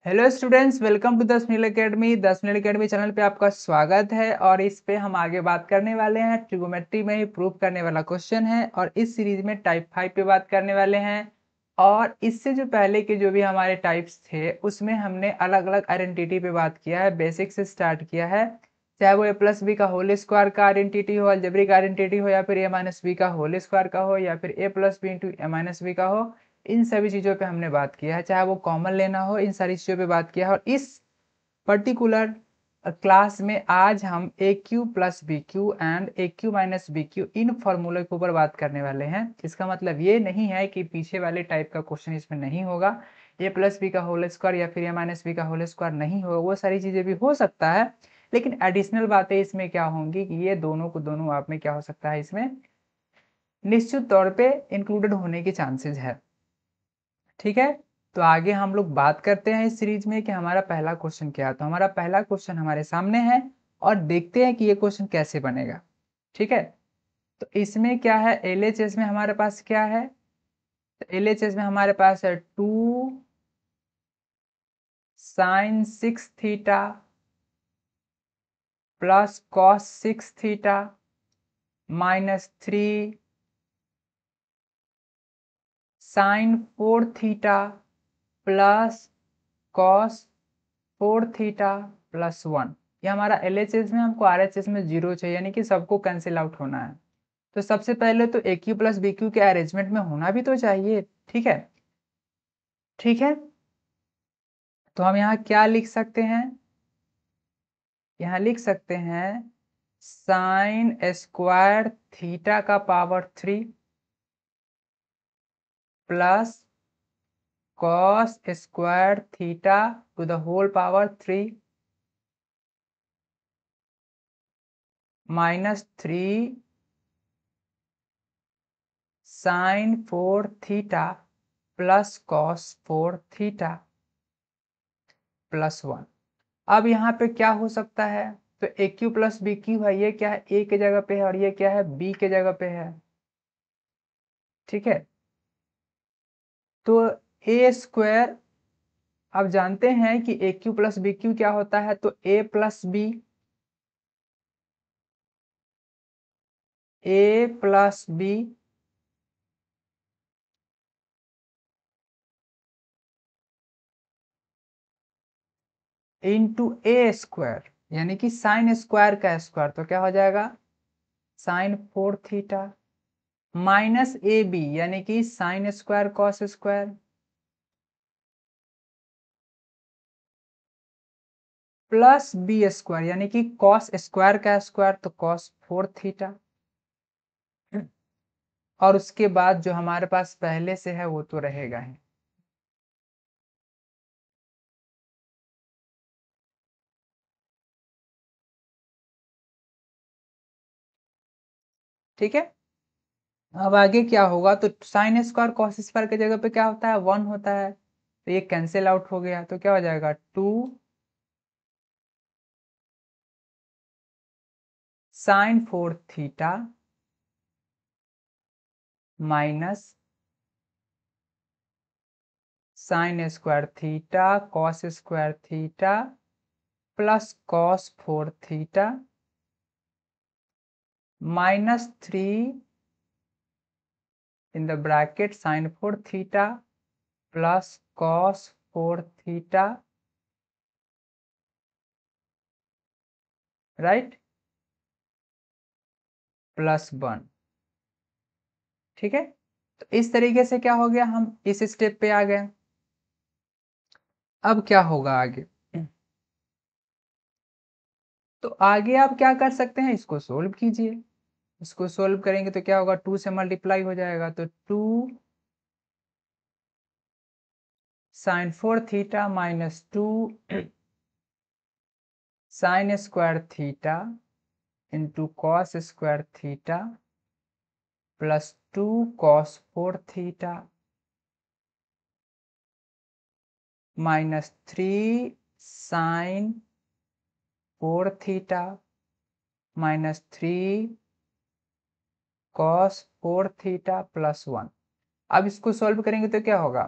Hello students, welcome to 10 minute academy. 10 minute academy channel पे आपका स्वागत है और इस पे हम आगे बात करने वाले हैं ट्रिगोमेट्री में ही प्रूव करने वाला क्वेश्चन है और इस सीरीज में टाइप 5 पे बात करने वाले हैं। और इससे जो पहले के जो भी हमारे टाइप्स थे उसमें हमने अलग अलग आइडेंटिटी पे बात किया है, बेसिक से स्टार्ट किया है। चाहे वो a+b का होल स्क्वायर का आइडेंटिटी हो, अलजेब्रिक आइडेंटिटी हो, या फिर a-b का होल स्क्वायर का हो, या फिर a+b इंटू a-b का हो, इन सभी चीजों पे हमने बात किया है। चाहे वो कॉमन लेना हो, इन सारी चीजों पे बात किया है। और इस पर्टिकुलर क्लास में आज हम a cube plus b cube and a cube minus b cube इन फॉर्मूले के ऊपर बात करने वाले हैं। इसका मतलब ये नहीं है कि पीछे वाले टाइप का क्वेश्चन इसमें नहीं होगा, a+b का होल स्क्वायर या फिर a-b का होल स्क्वायर नहीं होगा, वो सारी चीजें भी हो सकता है। लेकिन एडिशनल बातें इसमें क्या होंगी कि ये दोनों को दोनों आप में क्या हो सकता है, इसमें निश्चित तौर पे इंक्लूडेड होने के चांसेस है। ठीक है, तो आगे हम लोग बात करते हैं इस सीरीज में कि हमारा पहला क्वेश्चन क्या है। तो हमारा पहला क्वेश्चन हमारे सामने है और देखते हैं कि ये क्वेश्चन कैसे बनेगा। ठीक है, तो इसमें क्या है, LHS में हमारे पास क्या है, तो LHS में हमारे पास है 2 sin 6 theta plus cos 6 theta minus 3 sin 4 theta plus cos 4 theta plus 1। ये हमारा LHS में, हमको RHS में 0 चाहिए, यानी कि सबको कैंसिल आउट होना है। तो सबसे पहले तो a cube plus b Q के अरेंजमेंट में होना भी तो चाहिए। ठीक है, ठीक है, तो हम यहाँ क्या लिख सकते हैं, यहाँ लिख सकते हैं साइन स्क्वायर थीटा का power 3 plus cos square theta to the whole power 3 minus 3 sine 4 theta plus cos 4 theta plus 1। अब यहाँ पे क्या हो सकता है, तो a cube plus b cube है, ये क्या है, ए के जगह पे है और ये क्या है, बी के जगह पे है। ठीक है, तो ए स्क्वायर, अब जानते हैं कि ए क्यू प्लस बी क्यू क्या होता है, तो a plus b into a square, यानी कि साइन स्क्वायर का स्क्वायर, तो क्या हो जाएगा sine 4 theta minus a b, यानी कि sine square cos square plus b square, यानी कि कॉस स्क्वायर का स्क्वायर, तो कॉस 4 थीटा। और उसके बाद जो हमारे पास पहले से है वो तो रहेगा ही। ठीक है, अब आगे क्या होगा, तो साइन स्क्वायर कॉस स्क्वायर की जगह पे क्या होता है, 1 होता है, तो ये कैंसिल आउट हो गया, तो क्या हो जाएगा 2 sine 4 theta minus sine square theta cos square theta plus cos 4 theta minus 3 in the bracket sin 4 theta plus cos 4 theta, right, plus 1। ठीक है, तो इस तरीके से क्या हो गया, हम इस स्टेप पे आ गए। अब क्या होगा आगे, तो आगे आप क्या कर सकते हैं, इसको सोल्व कीजिए। इसको सोल्व करेंगे तो क्या होगा, 2 से मल्टीप्लाई हो जाएगा, तो 2 sine 4 theta minus 2 sine square theta into cos square theta plus 2 cos 4 theta minus 3 sine 4 theta minus 3 cos 4 theta plus 1। अब इसको सॉल्व करेंगे तो क्या होगा,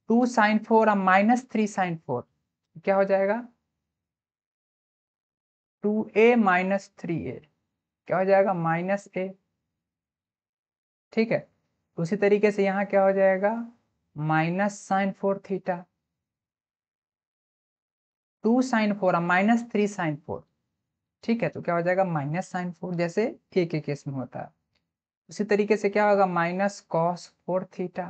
2 साइन 4 और माइनस 3 साइन 4, क्या हो जाएगा 2a माइनस 3a, क्या हो जाएगा माइनस ए। ठीक है, उसी तरीके से यहाँ क्या हो जाएगा minus sine 4 theta, 2 sine 4 minus 3 sine 4। ठीक है, तो क्या हो जाएगा माइनस साइन 4, जैसे ए के केस में होता है। उसी तरीके से क्या होगा minus cos 4 theta,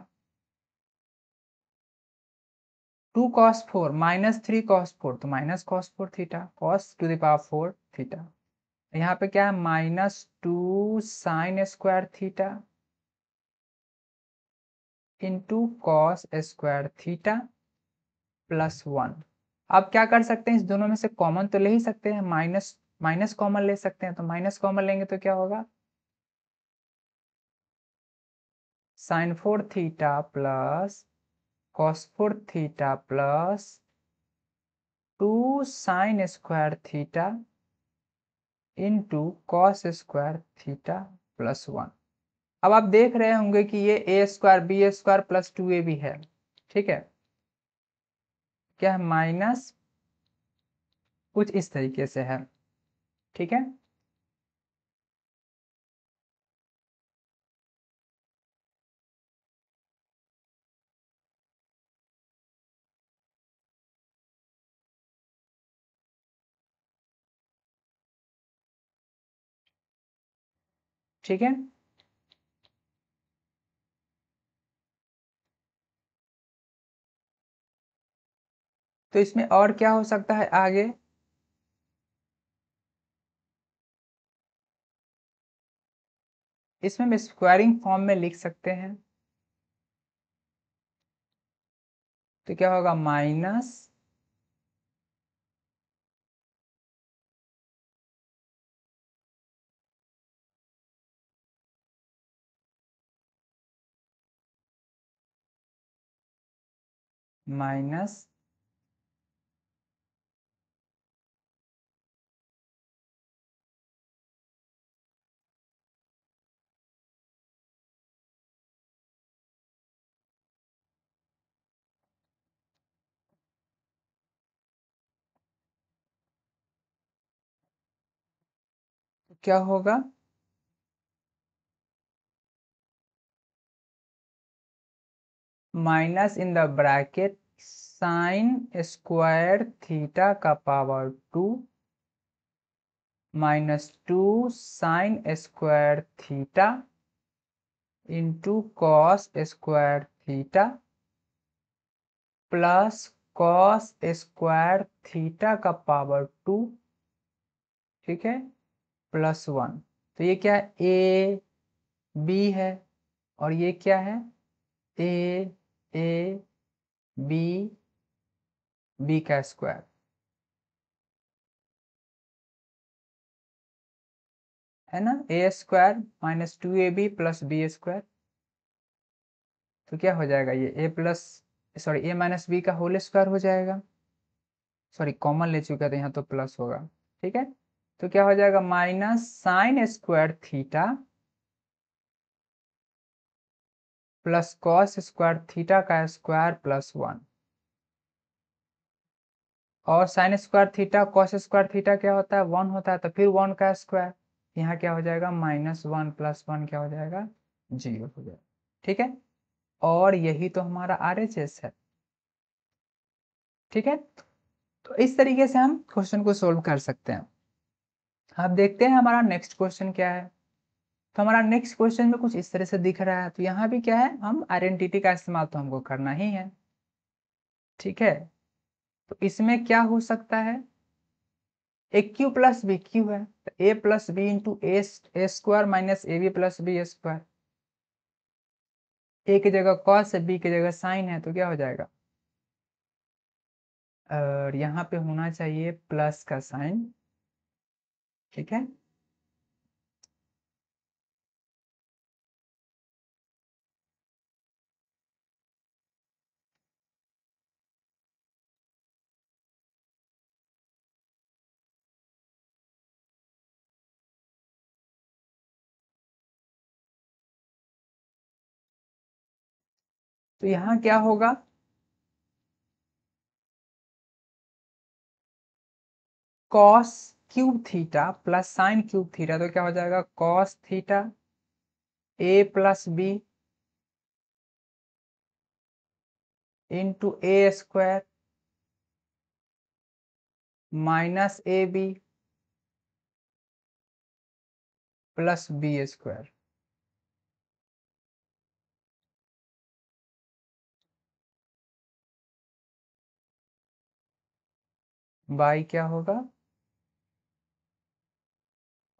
2 cos 4 minus 3 cos 4, तो minus cos 4 theta, cos two the power 4 theta. यहाँ पे क्या है minus 2 sine square theta into cos square theta plus 1। अब क्या कर सकते हैं, इस दोनों में से कॉमन तो ले ही सकते हैं, माइनस माइनस कॉमन ले सकते हैं, तो माइनस कॉमन लेंगे तो क्या होगा sine 4 theta plus cos 4 theta plus 2 sine square theta into cos square theta plus 1। अब आप देख रहे होंगे कि ये a square b square plus 2a भी है। ठीक है, क्या है माइनस कुछ इस तरीके से है। ठीक है, ठीक है, तो इसमें और क्या हो सकता है आगे, इसमें हम स्क्वायरिंग फॉर्म में लिख सकते हैं। तो क्या होगा माइनस माइनस क्या होगा minus in the bracket sine square theta का power 2 minus 2 sine square theta into cos square theta plus cos square theta का पावर 2। ठीक है, प्लस 1। तो ये क्या है ए बी है, और ये क्या है ए बी बी का स्क्वायर है ना, a square minus 2ab plus b square. तो क्या हो जाएगा ये a plus sorry a minus b का होल स्क्वायर हो जाएगा। सॉरी कॉमन ले चुका था यहाँ, तो प्लस होगा। ठीक है, तो क्या हो जाएगा minus sine square theta plus cos square theta का स्क्वायर प्लस 1। और sign square theta cos square theta क्या होता है 1 होता है, तो फिर 1 का स्क्वायर, यहाँ क्या हो जाएगा माइनस 1 प्लस 1 क्या हो जाएगा 0 हो जाएगा। ठीक है, और यही तो हमारा RHS है। ठीक है, तो इस तरीके से हम क्वेश्चन को सोल्व कर सकते हैं। अब देखते हैं हमारा नेक्स्ट क्वेश्चन क्या है। तो हमारा नेक्स्ट क्वेश्चन में कुछ इस तरह से दिख रहा है, तो यहाँ भी क्या है हम आइडेंटिटी का इस्तेमाल तो हमको करना ही है। ठीक है, तो इसमें क्या हो सकता है a cube plus b cube है, तो a plus b into a square minus a b plus b square. A की जगह कॉस है, बी की जगह साइन है, तो क्या हो जाएगा और यहाँ पे होना चाहिए प्लस का साइन। ठीक है, तो यहाँ क्या होगा cos cube theta plus sine cube theta, तो क्या हो जाएगा cos theta a plus b into a square minus a b plus b square. By क्या होगा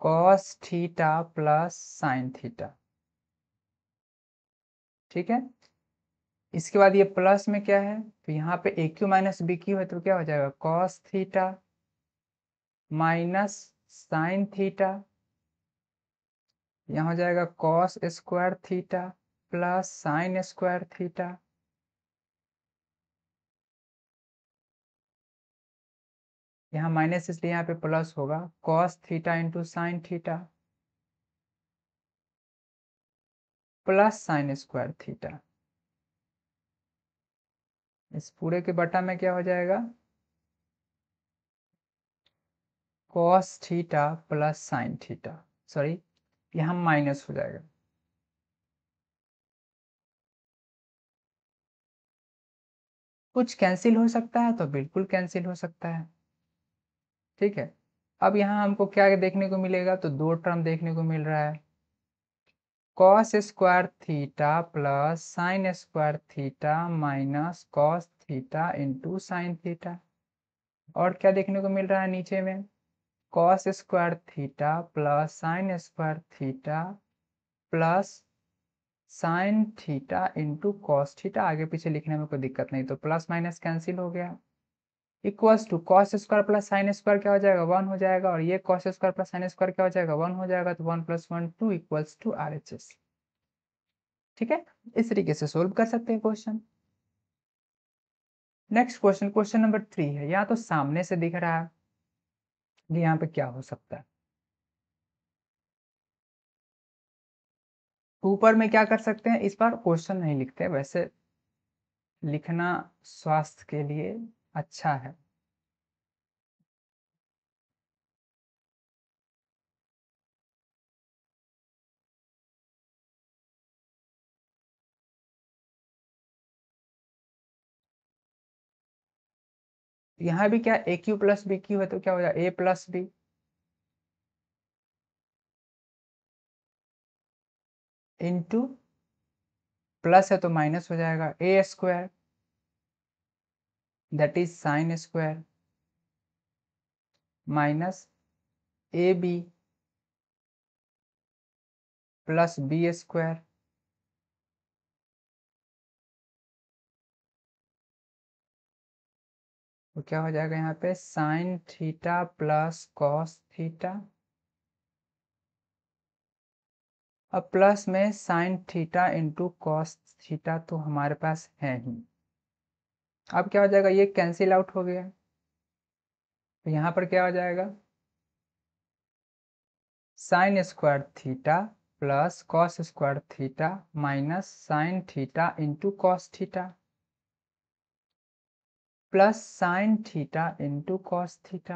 cos theta plus sine theta. ठीक है, इसके बाद ये प्लस में क्या है, तो यहाँ पे ए क्यू माइनस बी क्यू है, तो क्या हो जाएगा cos theta minus sine theta, यहाँ हो जाएगा cos square theta plus sine square theta. यहाँ माइनस इसलिए यहाँ पे प्लस होगा cos theta into sine theta plus sine square theta. इस पूरे के बटा में क्या हो जाएगा cos theta plus sine theta, sorry यहाँ माइनस हो जाएगा। कुछ कैंसिल हो सकता है तो बिल्कुल कैंसिल हो सकता है। ठीक है, अब यहाँ हमको क्या देखने को मिलेगा, तो दो टर्म देखने को मिल रहा है cos square theta plus sine square theta minus cos theta into sine theta. और क्या देखने को मिल रहा है नीचे में cos square theta plus sine square theta plus sine theta into cos theta. आगे पीछे लिखने में कोई दिक्कत नहीं, तो प्लस माइनस कैंसिल हो गया equals to cos square plus sine square क्या हो जाएगा 1 हो जाएगा, और ये cos square plus sine square क्या हो जाएगा 1 हो जाएगा, तो 1 + 1 2 इक्वल्स टू RHS। ठीक है, इस तरीके से सोल्व कर सकते हैं question. Next question, question number 3 है, यहाँ तो सामने से दिख रहा है कि यहाँ पे क्या हो सकता है। ऊपर में क्या कर सकते हैं, इस बार क्वेश्चन नहीं लिखते, वैसे लिखना स्वास्थ्य के लिए अच्छा है। यहाँ भी क्या a cube plus b cube है, तो क्या हो जाएगा a plus b into plus है तो माइनस हो जाएगा a square that is sine square minus a b plus b square. तो क्या हो जाएगा यहाँ पे sine theta plus cos theta, अब प्लस में sine theta into cos theta तो हमारे पास है ही। अब क्या हो जाएगा ये कैंसिल आउट हो गया, तो यहाँ पर क्या हो जाएगा sign square theta plus cos square theta minus sign theta into cos theta plus sine theta into cos theta.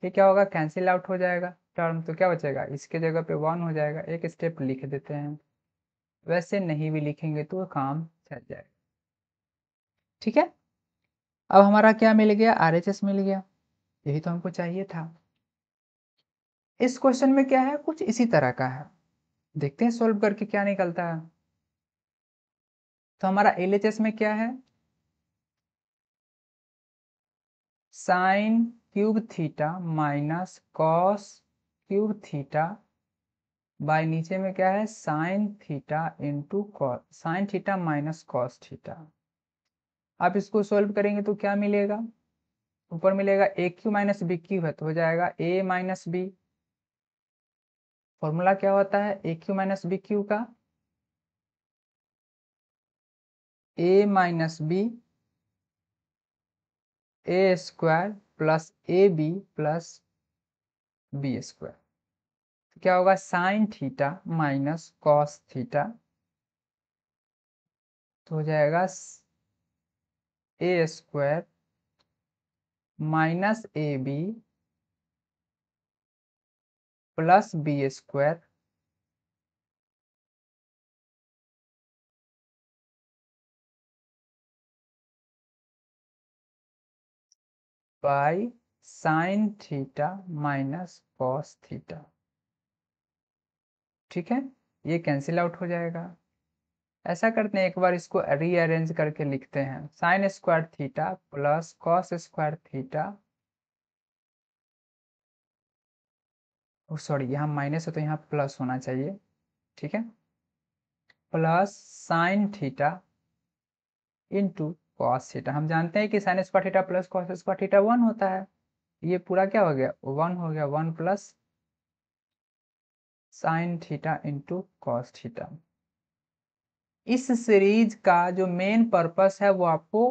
ये क्या होगा कैंसिल आउट हो जाएगा टर्म, तो क्या बचेगा इसके जगह पे 1 हो जाएगा। एक स्टेप लिख देते हैं, वैसे नहीं भी लिखेंगे तो काम चल जाएगा। ठीक है, अब हमारा क्या मिल गया RHS मिल गया, यही तो हमको चाहिए था। इस क्वेश्चन में क्या है कुछ इसी तरह का है, देखते हैं सोल्व करके क्या निकलता है। तो हमारा LHS में क्या है sign cube theta minus cos cube theta by नीचे में क्या है sign theta into cos sine theta minus cos theta. आप इसको सोल्व करेंगे तो क्या मिलेगा, ऊपर मिलेगा ए क्यू माइनस बी क्यू है, तो हो जाएगा ए माइनस बी। फॉर्मूला क्या होता है a cube minus b cube का a minus b a square plus a b plus b square. तो क्या होगा sine theta minus cos theta, तो हो जाएगा a square minus a b plus b square by sine theta minus cos theta. ठीक है, ये कैंसिल आउट हो जाएगा। ऐसा करते हैं, एक बार इसको रीअरेंज करके लिखते हैं। Sine square theta plus cos square theta, sorry यहाँ माइनस है तो यहाँ प्लस होना चाहिए। ठीक है, plus sine theta into cos theta. हम जानते हैं कि sine square theta plus cos square theta 1 होता है। ये पूरा क्या हो गया, 1 हो गया, 1 plus sine theta into cos theta. इस सीरीज का जो मेन पर्पस है वो आपको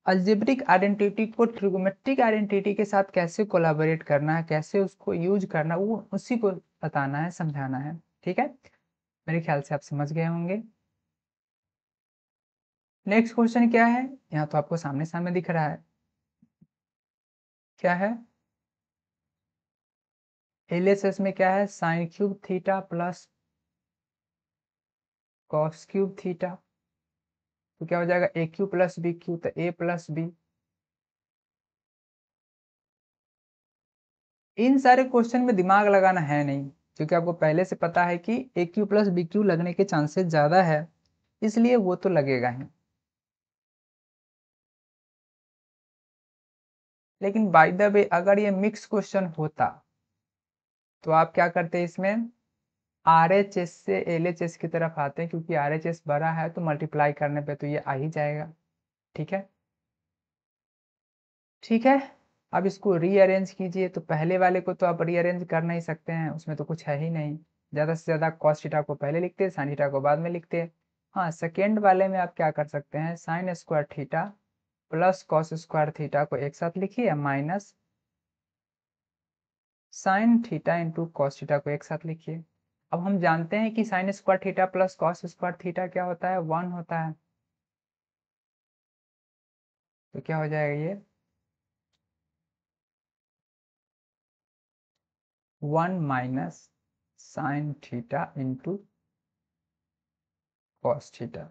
अलजेब्रिक आइडेंटिटी को ट्रिगोमेट्रिक आइडेंटिटी के साथ कैसे कोलैबोरेट करना है, कैसे उसको यूज करना है, वो उसी को बताना है, समझाना है। ठीक है, मेरे ख्याल से आप समझ गए होंगे। नेक्स्ट क्वेश्चन क्या है, यहाँ तो आपको सामने सामने दिख रहा है। क्या है, एलएचएस में क्या है, sign cube theta plus cos cube theta. तो क्या हो जाएगा, ए क्यू प्लस बी क्यू, तो ए प्लस बी। इन सारे क्वेश्चन में दिमाग लगाना है नहीं, क्योंकि आपको पहले से पता है कि ए क्यू प्लस बी क्यू लगने के चांसेस ज्यादा है, इसलिए वो तो लगेगा ही। लेकिन बाय द वे अगर ये मिक्स क्वेश्चन होता तो आप क्या करते हैं, इसमें आर एच एस से एल एच एस की तरफ आते हैं, क्योंकि आर एच एस बड़ा है तो मल्टीप्लाई करने पे तो ये आ ही जाएगा। ठीक है, ठीक है। अब इसको रीअरेंज कीजिए, तो पहले वाले को तो आप रीअरेंज कर नहीं सकते हैं, उसमें तो कुछ है ही नहीं। ज़्यादा से ज़्यादा कॉस थीटा को पहले लिखते हैं, साइन थीटा को बाद में लिखते हैं। हाँ, सेकेंड वाले में आप क्या कर सकते हैं, sine square theta plus cos square theta को एक साथ लिखिए, minus sign theta into cos theta को एक साथ लिखिए। अब हम जानते हैं कि sine square theta plus cos square theta क्या होता है, 1 होता है। तो क्या हो जाएगा ये, 1 minus sign theta into cos theta.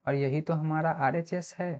और यही तो हमारा आर एच एस है।